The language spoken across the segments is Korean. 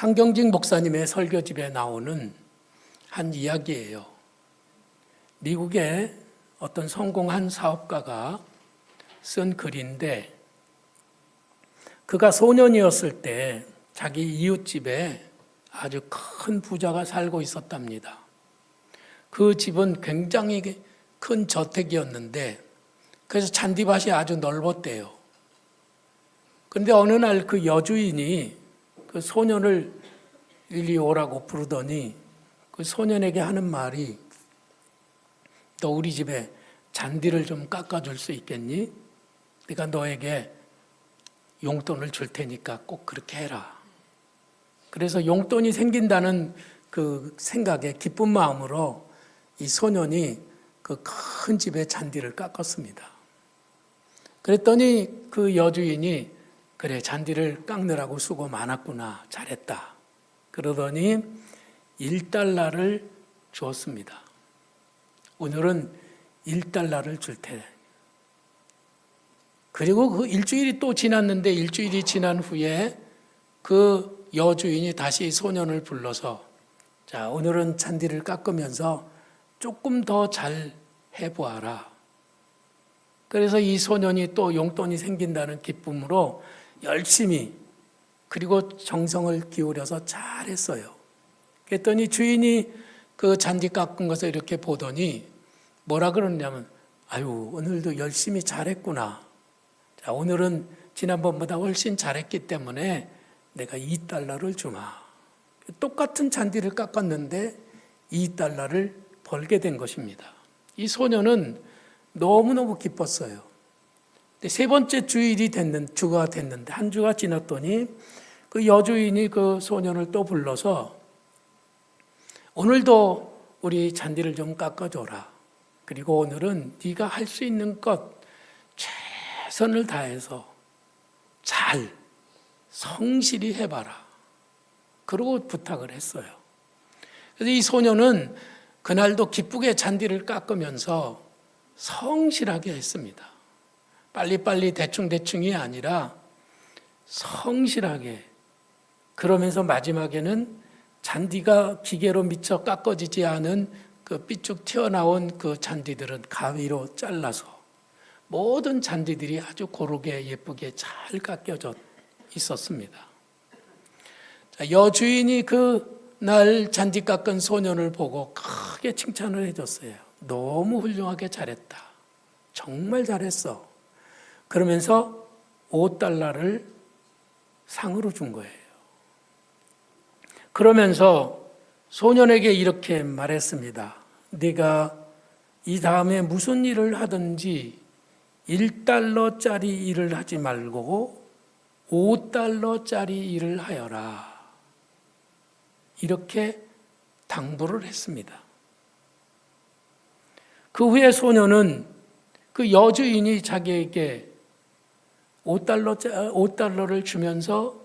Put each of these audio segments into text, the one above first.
한경직 목사님의 설교집에 나오는 한 이야기예요. 미국의 어떤 성공한 사업가가 쓴 글인데, 그가 소년이었을 때 자기 이웃집에 아주 큰 부자가 살고 있었답니다. 그 집은 굉장히 큰 저택이었는데, 그래서 잔디밭이 아주 넓었대요. 그런데 어느 날 그 여주인이 그 소년을 이리 오라고 부르더니 그 소년에게 하는 말이, 너 우리 집에 잔디를 좀 깎아줄 수 있겠니? 내가 너에게 용돈을 줄 테니까 꼭 그렇게 해라. 그래서 용돈이 생긴다는 그 생각에 기쁜 마음으로 이 소년이 그 큰 집에 잔디를 깎았습니다. 그랬더니 그 여주인이, 그래, 잔디를 깎느라고 수고 많았구나, 잘했다, 그러더니 $1를 주었습니다. 오늘은 $1를 줄 테. 그리고 그 일주일이 또 지났는데, 일주일이 지난 후에 그 여주인이 다시 소년을 불러서, 자, 오늘은 잔디를 깎으면서 조금 더 잘 해보아라. 그래서 이 소년이 또 용돈이 생긴다는 기쁨으로 열심히, 그리고 정성을 기울여서 잘했어요. 그랬더니 주인이 그 잔디 깎은 것을 이렇게 보더니 뭐라 그러냐면, 아유, 오늘도 열심히 잘했구나. 자, 오늘은 지난번보다 훨씬 잘했기 때문에 내가 $2를 주마. 똑같은 잔디를 깎았는데 $2를 벌게 된 것입니다. 이 소년은 너무너무 기뻤어요. 세 번째 주가 됐는데, 한 주가 지났더니 그 여주인이 그 소년을 또 불러서, 오늘도 우리 잔디를 좀 깎아줘라. 그리고 오늘은 네가 할 수 있는 것 최선을 다해서 잘 성실히 해봐라. 그러고 부탁을 했어요. 그래서 이 소년은 그날도 기쁘게 잔디를 깎으면서 성실하게 했습니다. 빨리빨리 대충대충이 아니라 성실하게. 그러면서 마지막에는 잔디가 기계로 미처 깎아지지 않은 그 삐쭉 튀어나온 그 잔디들은 가위로 잘라서 모든 잔디들이 아주 고르게 예쁘게 잘 깎여져 있었습니다. 여주인이 그날 잔디 깎은 소년을 보고 크게 칭찬을 해줬어요. 너무 훌륭하게 잘했다. 정말 잘했어. 그러면서 $5를 상으로 준 거예요. 그러면서 소년에게 이렇게 말했습니다. 네가 이 다음에 무슨 일을 하든지 $1짜리 일을 하지 말고 $5짜리 일을 하여라. 이렇게 당부를 했습니다. 그 후에 소년은 그 여주인이 자기에게 $5를 주면서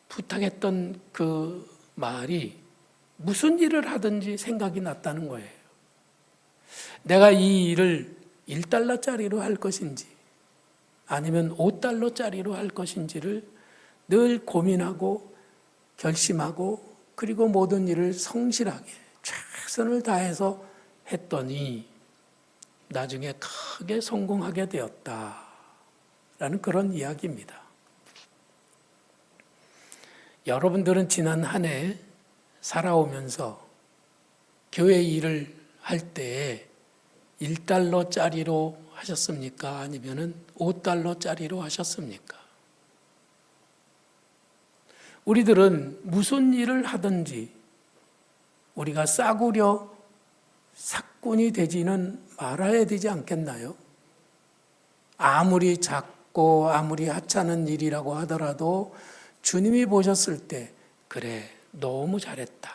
부탁했던 그 말이 무슨 일을 하든지 생각이 났다는 거예요. 내가 이 일을 $1짜리로 할 것인지 아니면 $5짜리로 할 것인지를 늘 고민하고 결심하고, 그리고 모든 일을 성실하게 최선을 다해서 했더니 나중에 크게 성공하게 되었다라는 그런 이야기입니다. 여러분들은 지난 한 해 살아오면서 교회 일을 할 때 $1짜리로 하셨습니까? 아니면 $5짜리로 하셨습니까? 우리들은 무슨 일을 하든지 우리가 싸구려 사꾼이 되지는 말아야 되지 않겠나요? 아무리 작고 아무리 하찮은 일이라고 하더라도 주님이 보셨을 때, 그래, 너무 잘했다,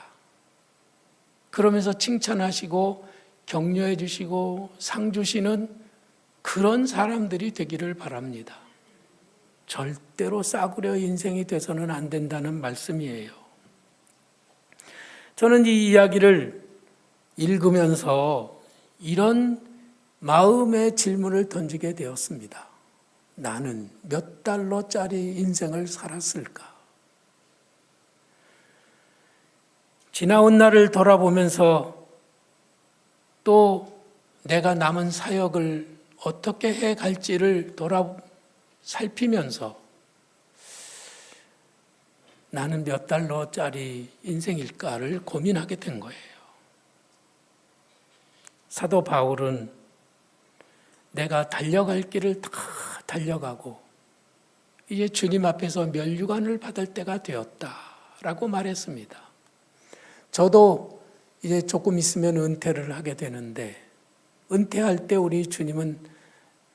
그러면서 칭찬하시고 격려해 주시고 상 주시는 그런 사람들이 되기를 바랍니다. 절대로 싸구려 인생이 돼서는 안 된다는 말씀이에요. 저는 이 이야기를 읽으면서 이런 마음의 질문을 던지게 되었습니다. 나는 몇 달러짜리 인생을 살았을까? 지나온 날을 돌아보면서 또 내가 남은 사역을 어떻게 해 갈지를 살피면서 나는 몇 달러짜리 인생일까를 고민하게 된 거예요. 사도 바울은 내가 달려갈 길을 다 달려가고 이제 주님 앞에서 면류관을 받을 때가 되었다라고 말했습니다. 저도 이제 조금 있으면 은퇴를 하게 되는데 은퇴할 때 우리 주님은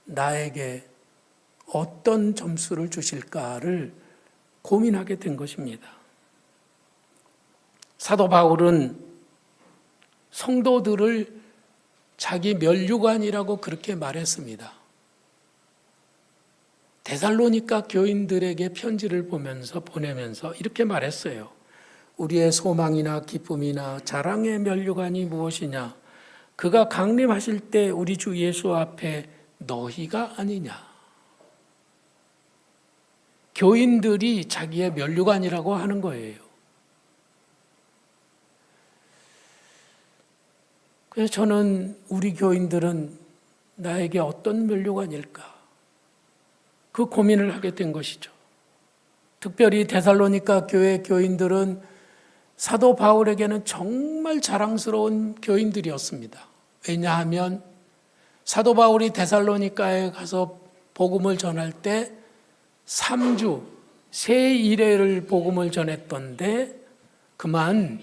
나에게 어떤 점수를 주실까를 고민하게 된 것입니다. 사도 바울은 성도들을 자기 면류관이라고 그렇게 말했습니다. 데살로니가 교인들에게 편지를 보내면서 이렇게 말했어요. 우리의 소망이나 기쁨이나 자랑의 면류관이 무엇이냐? 그가 강림하실 때 우리 주 예수 앞에 너희가 아니냐? 교인들이 자기의 면류관이라고 하는 거예요. 그래서 저는 우리 교인들은 나에게 어떤 면류관일까? 그 고민을 하게 된 것이죠. 특별히 데살로니가 교회 교인들은 사도 바울에게는 정말 자랑스러운 교인들이었습니다. 왜냐하면 사도 바울이 데살로니가에 가서 복음을 전할 때 3주, 세 일회를 복음을 전했던데 그만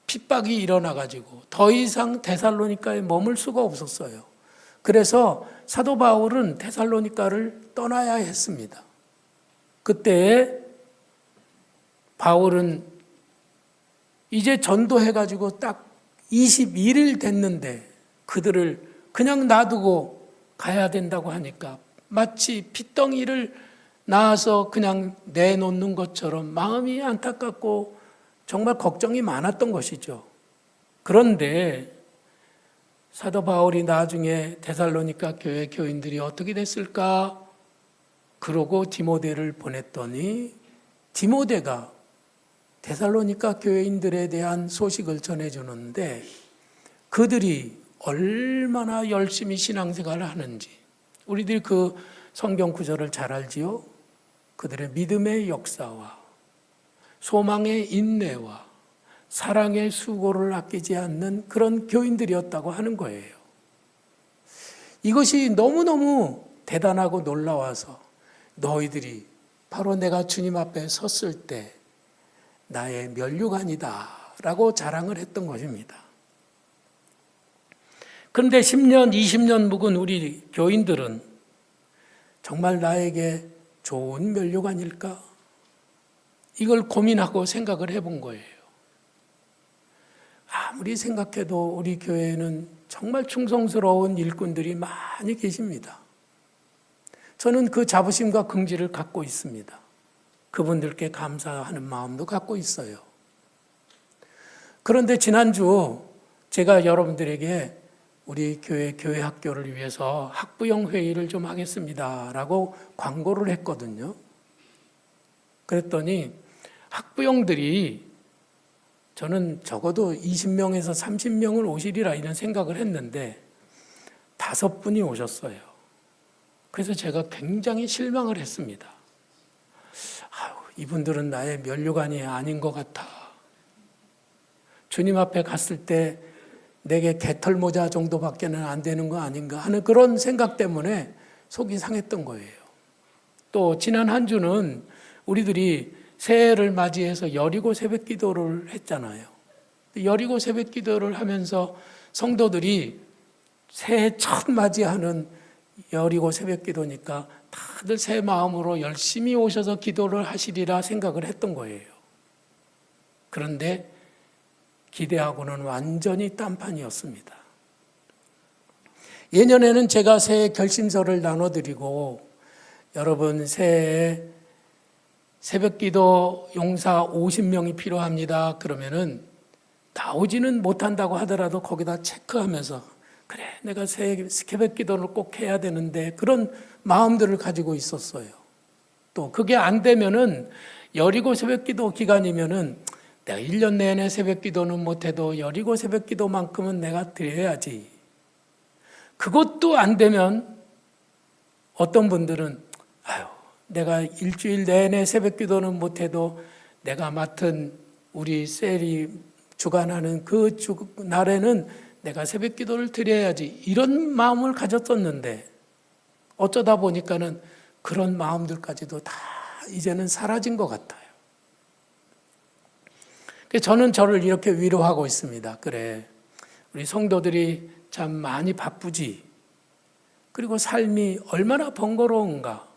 핍박이 일어나가지고 더 이상 데살로니가에 머물 수가 없었어요. 그래서 사도 바울은 데살로니가를 떠나야 했습니다. 그때 바울은 이제 전도해가지고 딱 21일 됐는데 그들을 그냥 놔두고 가야 된다고 하니까 마치 핏덩이를 낳아서 그냥 내놓는 것처럼 마음이 안타깝고 정말 걱정이 많았던 것이죠. 그런데 사도 바울이 나중에 데살로니가 교회 교인들이 어떻게 됐을까? 그러고 디모데를 보냈더니 디모데가 데살로니가 교인들에 대한 소식을 전해주는데 그들이 얼마나 열심히 신앙생활을 하는지 우리들이 그 성경 구절을 잘 알지요? 그들의 믿음의 역사와 소망의 인내와 사랑의 수고를 아끼지 않는 그런 교인들이었다고 하는 거예요. 이것이 너무너무 대단하고 놀라워서 너희들이 바로 내가 주님 앞에 섰을 때 나의 면류관이다 라고 자랑을 했던 것입니다. 그런데 10년, 20년 묵은 우리 교인들은 정말 나에게 좋은 면류관일까? 이걸 고민하고 생각을 해본 거예요. 아무리 생각해도 우리 교회에는 정말 충성스러운 일꾼들이 많이 계십니다. 저는 그 자부심과 긍지를 갖고 있습니다. 그분들께 감사하는 마음도 갖고 있어요. 그런데 지난주 제가 여러분들에게 우리 교회 학교를 위해서 학부형 회의를 좀 하겠습니다라고 광고를 했거든요. 그랬더니 학부형들이 저는 적어도 20명에서 30명을 오시리라 이런 생각을 했는데 5분이 오셨어요. 그래서 제가 굉장히 실망을 했습니다. 이분들은 나의 면류관이 아닌 것 같아. 주님 앞에 갔을 때 내게 개털모자 정도밖에는 안 되는 거 아닌가 하는 그런 생각 때문에 속이 상했던 거예요. 또 지난 한 주는 우리들이 새해를 맞이해서 여리고 새벽 기도를 했잖아요. 여리고 새벽 기도를 하면서 성도들이 새해 첫 맞이하는 여리고 새벽 기도니까 다들 새 마음으로 열심히 오셔서 기도를 하시리라 생각을 했던 거예요. 그런데 기대하고는 완전히 딴판이었습니다. 예년에는 제가 새해 결심서를 나눠드리고 여러분 새해에 새벽기도 용사 50명이 필요합니다. 그러면은 나오지는 못한다고 하더라도 거기다 체크하면서 그래 내가 새벽기도를 꼭 해야 되는데 그런 마음들을 가지고 있었어요. 또 그게 안 되면은 여리고 새벽기도 기간이면은 내가 1년 내내 새벽 기도는 못해도 여리고 새벽 기도만큼은 내가 드려야지. 그것도 안 되면 어떤 분들은 내가 일주일 내내 새벽 기도는 못해도 내가 맡은 우리 셀이 주관하는 그 날에는 내가 새벽 기도를 드려야지. 이런 마음을 가졌었는데 어쩌다 보니까는 그런 마음들까지도 다 이제는 사라진 것 같아요. 저는 저를 이렇게 위로하고 있습니다. 그래, 우리 성도들이 참 많이 바쁘지. 그리고 삶이 얼마나 번거로운가.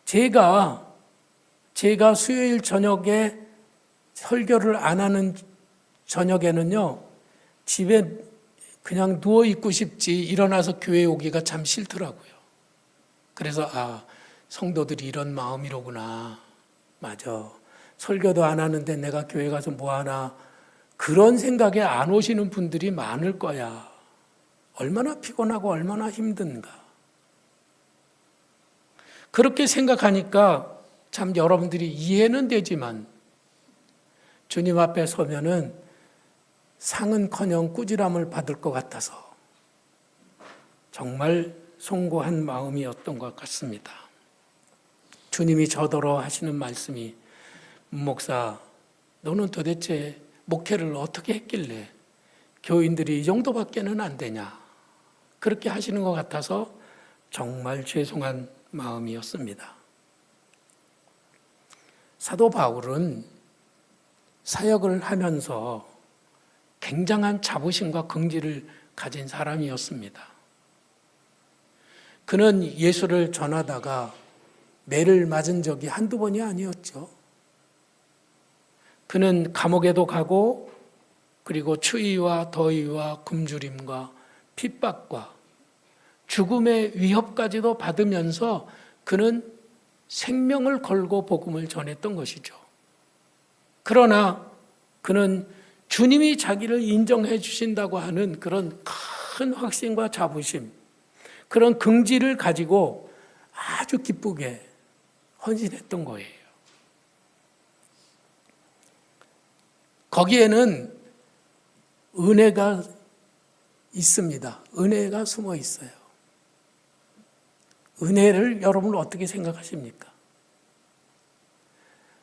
제가 수요일 저녁에 설교를 안 하는 저녁에는요, 집에 그냥 누워 있고 싶지 일어나서 교회 오기가 참 싫더라고요. 그래서 성도들이 이런 마음이로구나. 맞아. 설교도 안 하는데 내가 교회 가서 뭐 하나. 그런 생각에 안 오시는 분들이 많을 거야. 얼마나 피곤하고 얼마나 힘든가. 그렇게 생각하니까 참 여러분들이 이해는 되지만 주님 앞에 서면은 상은커녕 꾸지람을 받을 것 같아서 정말 송구한 마음이었던 것 같습니다. 주님이 저더러 하시는 말씀이 목사, 너는 도대체 목회를 어떻게 했길래 교인들이 이 정도밖에는 안 되냐. 그렇게 하시는 것 같아서 정말 죄송한 마음이었습니다. 사도 바울은 사역을 하면서 굉장한 자부심과 긍지를 가진 사람이었습니다. 그는 예수를 전하다가 매를 맞은 적이 한두 번이 아니었죠. 그는 감옥에도 가고 그리고 추위와 더위와 굶주림과 핍박과 죽음의 위협까지도 받으면서 그는 생명을 걸고 복음을 전했던 것이죠. 그러나 그는 주님이 자기를 인정해 주신다고 하는 그런 큰 확신과 자부심, 그런 긍지를 가지고 아주 기쁘게 헌신했던 거예요. 거기에는 은혜가 있습니다. 은혜가 숨어 있어요. 은혜를 여러분 어떻게 생각하십니까?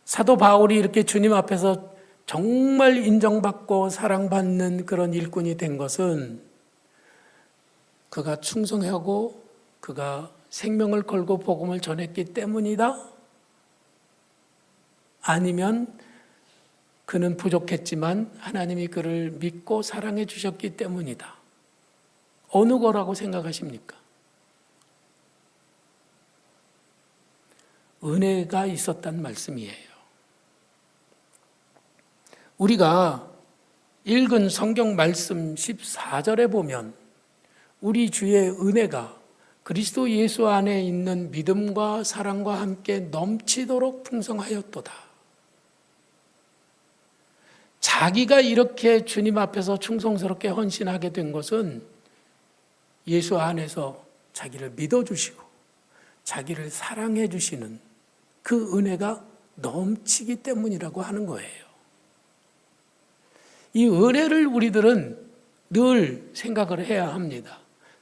사도 바울이 이렇게 주님 앞에서 정말 인정받고 사랑받는 그런 일꾼이 된 것은 그가 충성하고 그가 생명을 걸고 복음을 전했기 때문이다? 아니면 그는 부족했지만 하나님이 그를 믿고 사랑해 주셨기 때문이다. 어느 거라고 생각하십니까? 은혜가 있었단 말씀이에요. 우리가 읽은 성경 말씀 14절에 보면 우리 주의 은혜가 그리스도 예수 안에 있는 믿음과 사랑과 함께 넘치도록 풍성하였도다. 자기가 이렇게 주님 앞에서 충성스럽게 헌신하게 된 것은 예수 안에서 자기를 믿어주시고 자기를 사랑해 주시는 그 은혜가 넘치기 때문이라고 하는 거예요. 이 은혜를 우리들은 늘 생각을 해야 합니다.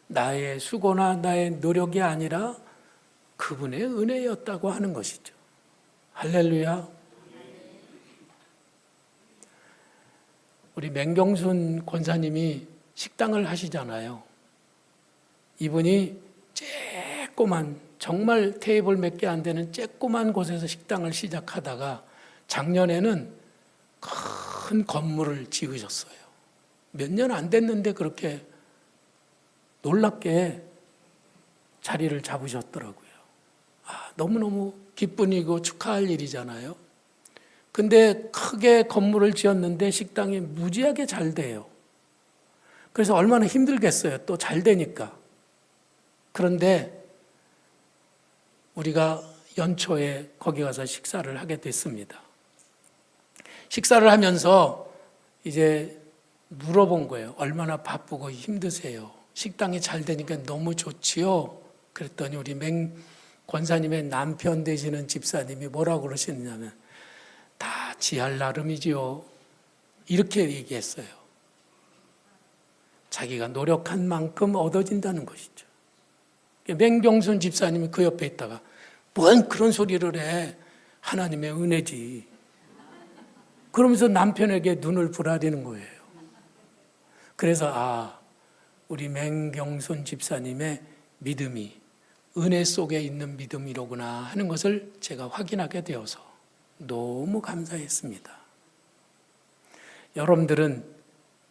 나의 수고나 나의 노력이 아니라 그분의 은혜였다고 하는 것이죠. 할렐루야. 우리 맹경순 권사님이 식당을 하시잖아요. 이분이 쬐꼬만 정말 테이블 몇 개 안 되는 쬐꼬만 곳에서 식당을 시작하다가 작년에는 큰 건물을 지으셨어요. 몇 년 안 됐는데 그렇게 놀랍게 자리를 잡으셨더라고요. 너무너무 기쁜 일이고 축하할 일이잖아요. 근데 크게 건물을 지었는데 식당이 무지하게 잘 돼요. 그래서 얼마나 힘들겠어요. 또 잘 되니까. 그런데 우리가 연초에 거기 가서 식사를 하게 됐습니다. 식사를 하면서 이제 물어본 거예요. 얼마나 바쁘고 힘드세요? 식당이 잘 되니까 너무 좋지요? 그랬더니 우리 맹 권사님의 남편 되시는 집사님이 뭐라고 그러시느냐면 다 지할 나름이지요. 이렇게 얘기했어요. 자기가 노력한 만큼 얻어진다는 것이죠. 맹경순 집사님이 그 옆에 있다가 뭔 그런 소리를 해. 하나님의 은혜지. 그러면서 남편에게 눈을 부라리는 거예요. 그래서 우리 맹경순 집사님의 믿음이 은혜 속에 있는 믿음이로구나 하는 것을 제가 확인하게 되어서 너무 감사했습니다. 여러분들은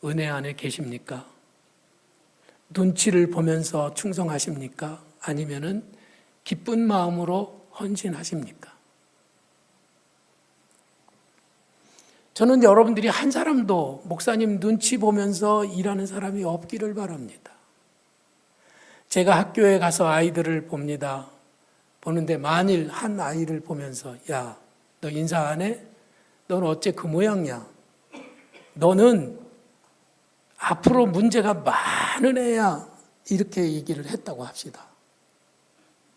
은혜 안에 계십니까? 눈치를 보면서 충성하십니까? 아니면은 기쁜 마음으로 헌신하십니까? 저는 여러분들이 한 사람도 목사님 눈치 보면서 일하는 사람이 없기를 바랍니다. 제가 학교에 가서 아이들을 봅니다. 보는데 만일 한 아이를 보면서 야, 너 인사 안 해? 넌 어째 그 모양이야? 너는 앞으로 문제가 많은 애야. 이렇게 얘기를 했다고 합시다.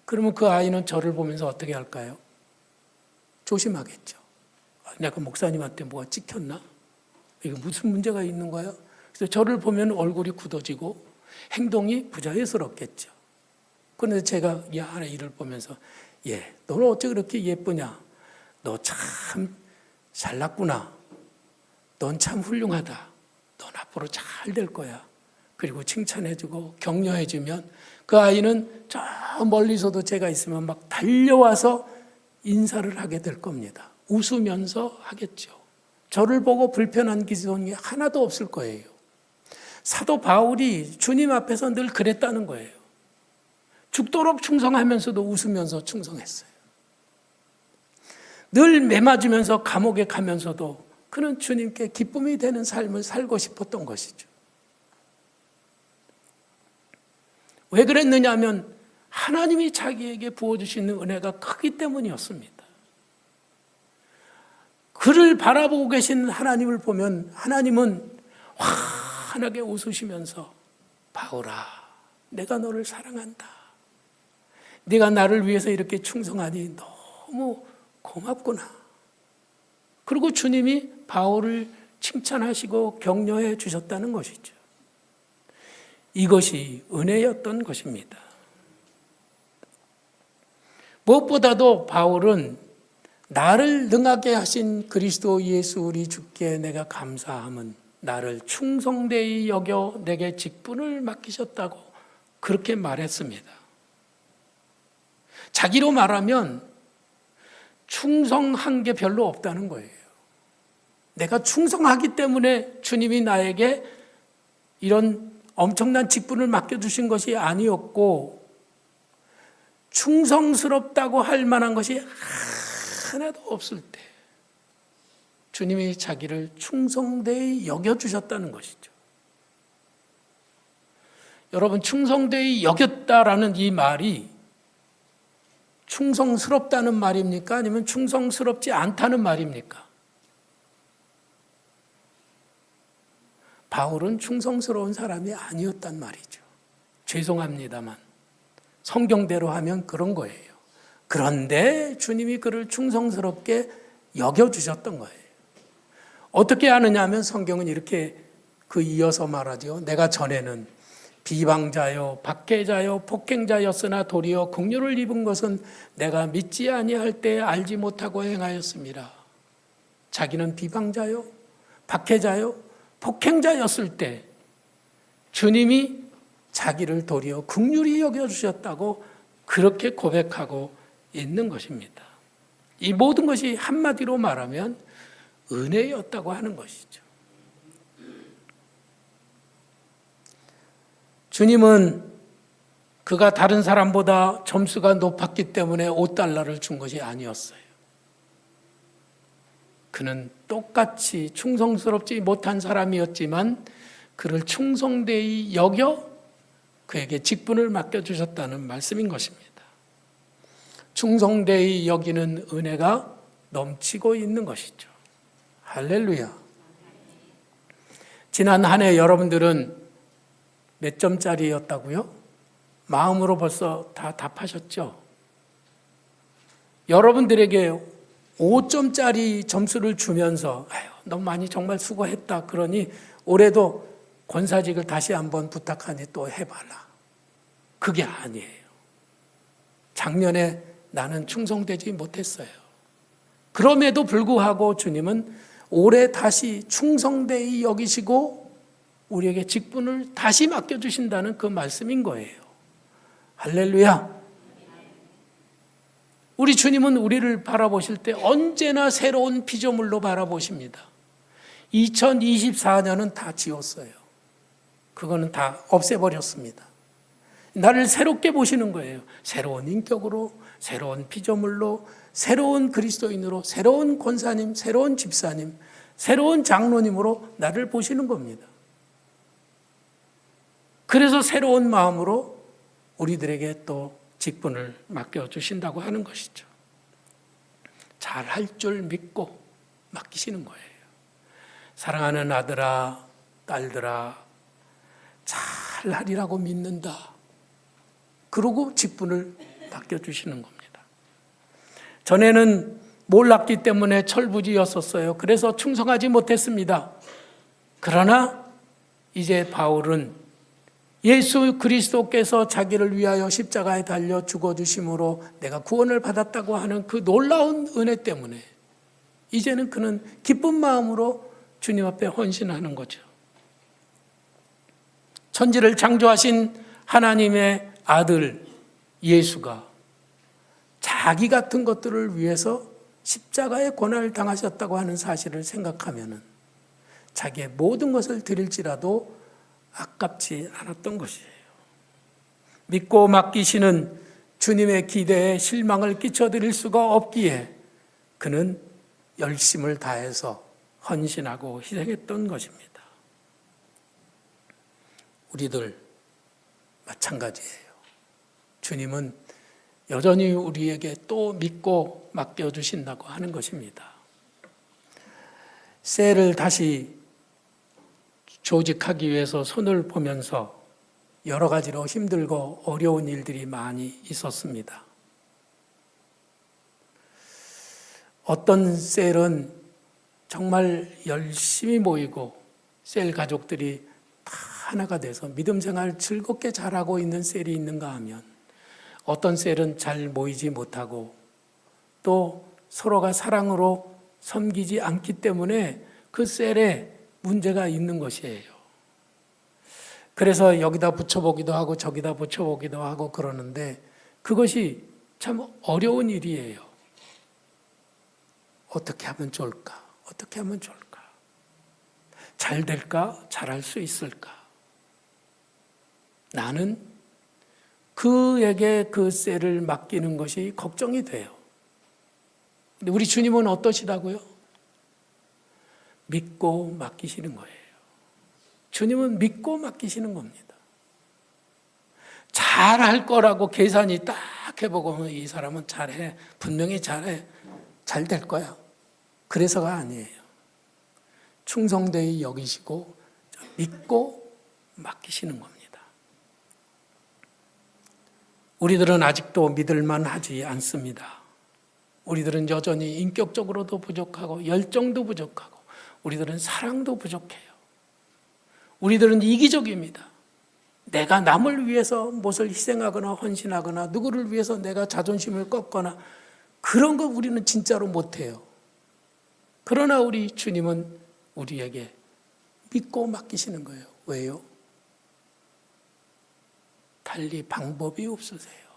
그러면 그 아이는 저를 보면서 어떻게 할까요? 조심하겠죠. 내가 목사님한테 뭐가 찍혔나? 이게 무슨 문제가 있는 거야? 그래서 저를 보면 얼굴이 굳어지고 행동이 부자연스럽겠죠. 그런데 제가 이 하나 일을 보면서 너는 어째 그렇게 예쁘냐? 너 참 잘났구나. 넌 참 훌륭하다. 넌 앞으로 잘 될 거야. 그리고 칭찬해주고 격려해주면 그 아이는 저 멀리서도 제가 있으면 막 달려와서 인사를 하게 될 겁니다. 웃으면서 하겠죠. 저를 보고 불편한 기성이 하나도 없을 거예요. 사도 바울이 주님 앞에서 늘 그랬다는 거예요. 죽도록 충성하면서도 웃으면서 충성했어요. 늘 매맞으면서 감옥에 가면서도 그는 주님께 기쁨이 되는 삶을 살고 싶었던 것이죠. 왜 그랬느냐 하면 하나님이 자기에게 부어주시는 은혜가 크기 때문이었습니다. 그를 바라보고 계신 하나님을 보면 하나님은 환하게 웃으시면서 바울아, 내가 너를 사랑한다. 네가 나를 위해서 이렇게 충성하니 너무 고맙구나. 그리고 주님이 바울을 칭찬하시고 격려해 주셨다는 것이죠. 이것이 은혜였던 것입니다. 무엇보다도 바울은 나를 능하게 하신 그리스도 예수 우리 주께 내가 감사함은 나를 충성되이 여겨 내게 직분을 맡기셨다고 그렇게 말했습니다. 자기로 말하면 충성한 게 별로 없다는 거예요. 내가 충성하기 때문에 주님이 나에게 이런 엄청난 직분을 맡겨주신 것이 아니었고 충성스럽다고 할 만한 것이 하나도 없을 때 주님이 자기를 충성되이 여겨주셨다는 것이죠. 여러분, 충성되이 여겼다라는 이 말이 충성스럽다는 말입니까? 아니면 충성스럽지 않다는 말입니까? 바울은 충성스러운 사람이 아니었단 말이죠. 죄송합니다만 성경대로 하면 그런 거예요. 그런데 주님이 그를 충성스럽게 여겨주셨던 거예요. 어떻게 아느냐 하면 성경은 이렇게 이어서 말하죠. 내가 전에는 비방자요, 박해자요, 폭행자였으나 도리어 긍휼을 입은 것은 내가 믿지 아니할 때 알지 못하고 행하였습니다. 자기는 비방자요, 박해자요, 폭행자였을 때 주님이 자기를 도리어 긍휼히 여겨주셨다고 그렇게 고백하고 있는 것입니다. 이 모든 것이 한마디로 말하면 은혜였다고 하는 것이죠. 주님은 그가 다른 사람보다 점수가 높았기 때문에 $5를 준 것이 아니었어요. 그는 똑같이 충성스럽지 못한 사람이었지만 그를 충성되이 여겨 그에게 직분을 맡겨주셨다는 말씀인 것입니다. 충성되이 여기는 은혜가 넘치고 있는 것이죠. 할렐루야. 지난 한 해 여러분들은 몇 점짜리였다고요? 마음으로 벌써 다 답하셨죠? 여러분들에게 5점짜리 점수를 주면서 아유, 너무 많이 정말 수고했다. 그러니 올해도 권사직을 다시 한번 부탁하니 또 해봐라. 그게 아니에요. 작년에 나는 충성되지 못했어요. 그럼에도 불구하고 주님은 올해 다시 충성되이 여기시고 우리에게 직분을 다시 맡겨주신다는 그 말씀인 거예요. 할렐루야. 우리 주님은 우리를 바라보실 때 언제나 새로운 피조물로 바라보십니다. 2024년은 다 지웠어요. 그거는 다 없애버렸습니다. 나를 새롭게 보시는 거예요. 새로운 인격으로, 새로운 피조물로, 새로운 그리스도인으로, 새로운 권사님, 새로운 집사님, 새로운 장로님으로 나를 보시는 겁니다. 그래서 새로운 마음으로 우리들에게 또 직분을 맡겨주신다고 하는 것이죠. 잘할 줄 믿고 맡기시는 거예요. 사랑하는 아들아, 딸들아, 잘하리라고 믿는다. 그러고 직분을 맡겨주시는 겁니다. 전에는 몰랐기 때문에 철부지였었어요. 그래서 충성하지 못했습니다. 그러나 이제 바울은 예수 그리스도께서 자기를 위하여 십자가에 달려 죽어주심으로 내가 구원을 받았다고 하는 그 놀라운 은혜 때문에 이제는 그는 기쁜 마음으로 주님 앞에 헌신하는 거죠. 천지를 창조하신 하나님의 아들 예수가 자기 같은 것들을 위해서 십자가의 고난을 당하셨다고 하는 사실을 생각하면 자기의 모든 것을 드릴지라도 아깝지 않았던 것이에요. 믿고 맡기시는 주님의 기대에 실망을 끼쳐드릴 수가 없기에 그는 열심을 다해서 헌신하고 희생했던 것입니다. 우리들 마찬가지예요. 주님은 여전히 우리에게 또 믿고 맡겨주신다고 하는 것입니다. 셀을 다시 조직하기 위해서 손을 보면서 여러 가지로 힘들고 어려운 일들이 많이 있었습니다. 어떤 셀은 정말 열심히 모이고 셀 가족들이 다 하나가 돼서 믿음 생활 즐겁게 잘하고 있는 셀이 있는가 하면 어떤 셀은 잘 모이지 못하고 또 서로가 사랑으로 섬기지 않기 때문에 그 셀에 문제가 있는 것이에요. 그래서 여기다 붙여보기도 하고 저기다 붙여보기도 하고 그러는데 그것이 참 어려운 일이에요. 어떻게 하면 좋을까? 어떻게 하면 좋을까? 잘 될까? 잘할 수 있을까? 나는 그에게 그 셀을 맡기는 것이 걱정이 돼요. 근데 우리 주님은 어떠시다고요? 믿고 맡기시는 거예요. 주님은 믿고 맡기시는 겁니다. 잘할 거라고 계산이 딱 해보고 이 사람은 잘해. 분명히 잘해. 잘 될 거야. 그래서가 아니에요. 충성되이 여기시고 믿고 맡기시는 겁니다. 우리들은 아직도 믿을만 하지 않습니다. 우리들은 여전히 인격적으로도 부족하고 열정도 부족하고 우리들은 사랑도 부족해요. 우리들은 이기적입니다. 내가 남을 위해서 무엇을 희생하거나 헌신하거나 누구를 위해서 내가 자존심을 꺾거나 그런 거 우리는 진짜로 못해요. 그러나 우리 주님은 우리에게 믿고 맡기시는 거예요. 왜요? 달리 방법이 없으세요.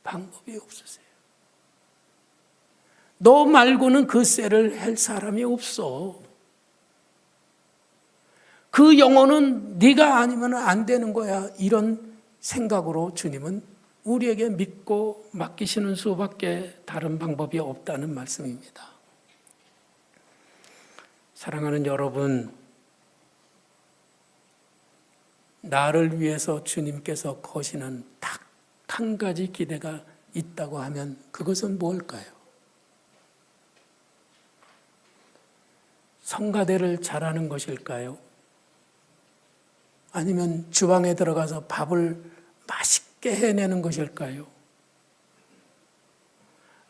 방법이 없으세요. 너 말고는 그 셀을 할 사람이 없어. 그 영혼은 네가 아니면 안 되는 거야. 이런 생각으로 주님은 우리에게 믿고 맡기시는 수밖에 다른 방법이 없다는 말씀입니다. 사랑하는 여러분, 나를 위해서 주님께서 거시는 딱 한 가지 기대가 있다고 하면 그것은 뭘까요? 성가대를 잘하는 것일까요? 아니면 주방에 들어가서 밥을 맛있게 해내는 것일까요?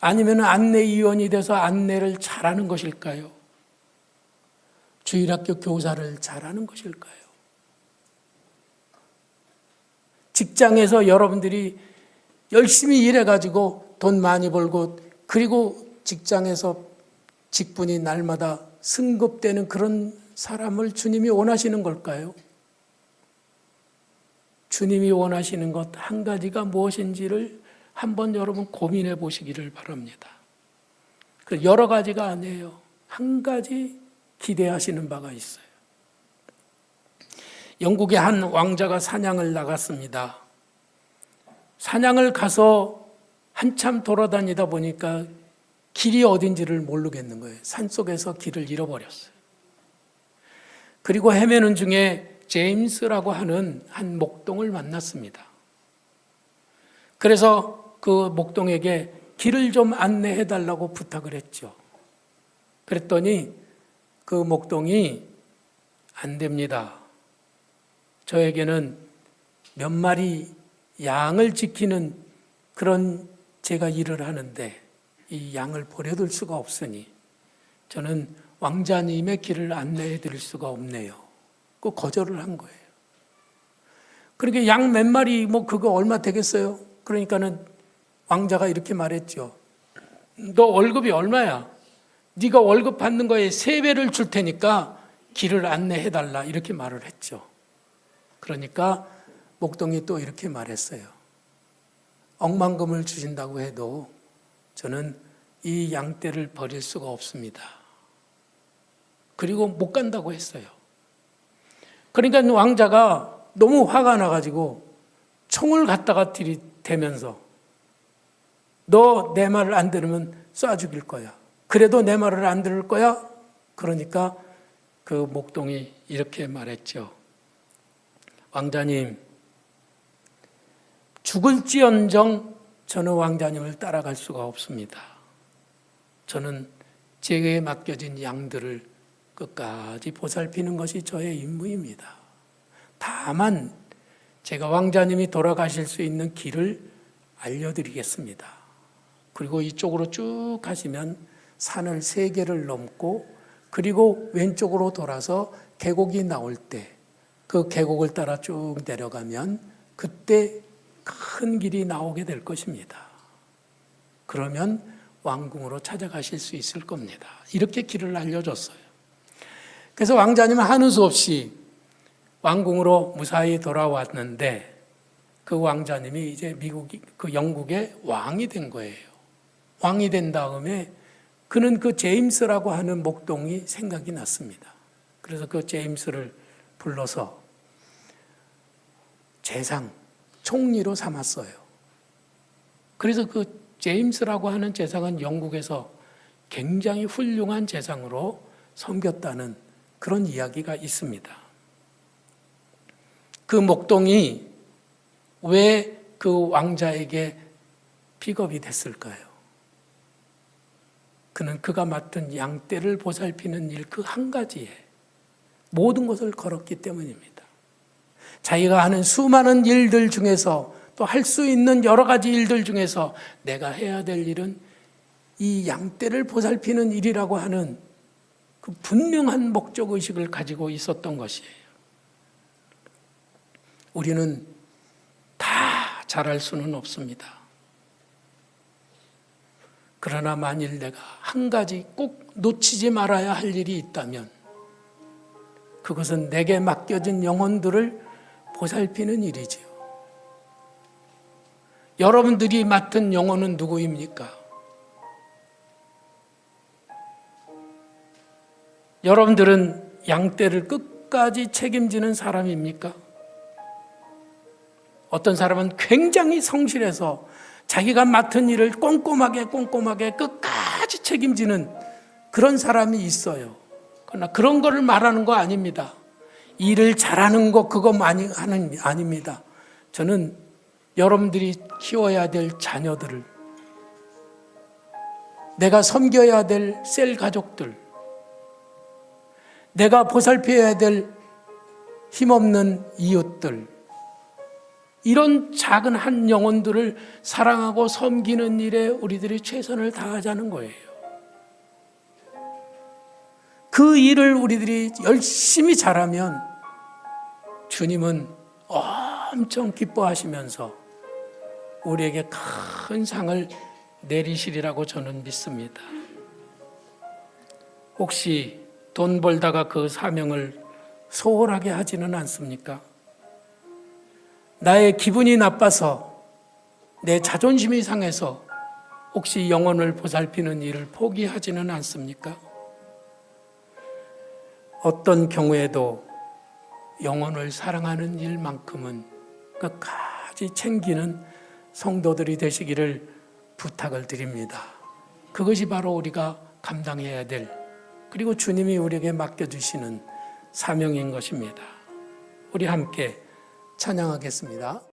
아니면 안내위원이 돼서 안내를 잘하는 것일까요? 주일학교 교사를 잘하는 것일까요? 직장에서 여러분들이 열심히 일해가지고 돈 많이 벌고 그리고 직장에서 직분이 날마다 승급되는 그런 사람을 주님이 원하시는 걸까요? 주님이 원하시는 것 한 가지가 무엇인지를 한번 여러분 고민해 보시기를 바랍니다. 여러 가지가 아니에요. 한 가지 기대하시는 바가 있어요. 영국의 한 왕자가 사냥을 나갔습니다. 사냥을 가서 한참 돌아다니다 보니까 길이 어딘지를 모르겠는 거예요. 산속에서 길을 잃어버렸어요. 그리고 헤매는 중에 제임스라고 하는 한 목동을 만났습니다. 그래서 그 목동에게 길을 좀 안내해 달라고 부탁을 했죠. 그랬더니 그 목동이 안 됩니다. 저에게는 몇 마리 양을 지키는 그런 제가 일을 하는데 이 양을 버려둘 수가 없으니 저는 왕자님의 길을 안내해 드릴 수가 없네요. 그 거절을 한 거예요. 그러니까 양 몇 마리 뭐 그거 얼마 되겠어요? 그러니까는 왕자가 이렇게 말했죠. 너 월급이 얼마야? 네가 월급 받는 거에 3배를 줄 테니까 길을 안내해 달라 이렇게 말을 했죠. 그러니까 목동이 또 이렇게 말했어요. 억만금을 주신다고 해도 저는 이 양떼를 버릴 수가 없습니다. 그리고 못 간다고 했어요. 그러니까 왕자가 너무 화가 나가지고 총을 갖다가 들이대면서 너 내 말을 안 들으면 쏴 죽일 거야. 그래도 내 말을 안 들을 거야? 그러니까 그 목동이 이렇게 말했죠. 왕자님, 죽을지언정 저는 왕자님을 따라갈 수가 없습니다. 저는 제게 맡겨진 양들을 끝까지 보살피는 것이 저의 임무입니다. 다만 제가 왕자님이 돌아가실 수 있는 길을 알려드리겠습니다. 그리고 이쪽으로 쭉 가시면 산을 3개를 넘고 그리고 왼쪽으로 돌아서 계곡이 나올 때 그 계곡을 따라 쭉 내려가면 그때 큰 길이 나오게 될 것입니다. 그러면 왕궁으로 찾아가실 수 있을 겁니다. 이렇게 길을 알려줬어요. 그래서 왕자님은 하는 수 없이 왕궁으로 무사히 돌아왔는데 그 왕자님이 이제 그 영국의 왕이 된 거예요. 왕이 된 다음에 그는 그 제임스라고 하는 목동이 생각이 났습니다. 그래서 그 제임스를 불러서 재상, 총리로 삼았어요. 그래서 그 제임스라고 하는 재상은 영국에서 굉장히 훌륭한 재상으로 섬겼다는 그런 이야기가 있습니다. 그 목동이 왜 그 왕자에게 픽업이 됐을까요? 그는 그가 맡은 양떼를 보살피는 일 그 한 가지에 모든 것을 걸었기 때문입니다. 자기가 하는 수많은 일들 중에서 또 할 수 있는 여러 가지 일들 중에서 내가 해야 될 일은 이 양떼를 보살피는 일이라고 하는 그 분명한 목적의식을 가지고 있었던 것이에요. 우리는 다 잘할 수는 없습니다. 그러나 만일 내가 한 가지 꼭 놓치지 말아야 할 일이 있다면 그것은 내게 맡겨진 영혼들을 보살피는 일이지요. 여러분들이 맡은 영혼은 누구입니까? 여러분들은 양떼를 끝까지 책임지는 사람입니까? 어떤 사람은 굉장히 성실해서 자기가 맡은 일을 꼼꼼하게 끝까지 책임지는 그런 사람이 있어요. 그러나 그런 거를 말하는 거 아닙니다. 일을 잘하는 거 그것만이 아닙니다. 저는 여러분들이 키워야 될 자녀들을, 내가 섬겨야 될 셀 가족들, 내가 보살펴야 될 힘없는 이웃들, 이런 작은 한 영혼들을 사랑하고 섬기는 일에 우리들이 최선을 다하자는 거예요. 그 일을 우리들이 열심히 잘하면 주님은 엄청 기뻐하시면서 우리에게 큰 상을 내리시리라고 저는 믿습니다. 혹시 돈 벌다가 그 사명을 소홀하게 하지는 않습니까? 나의 기분이 나빠서, 내 자존심이 상해서 혹시 영혼을 보살피는 일을 포기하지는 않습니까? 어떤 경우에도 영혼을 사랑하는 일만큼은 끝까지 챙기는 성도들이 되시기를 부탁을 드립니다. 그것이 바로 우리가 감당해야 될, 그리고 주님이 우리에게 맡겨주시는 사명인 것입니다. 우리 함께 찬양하겠습니다.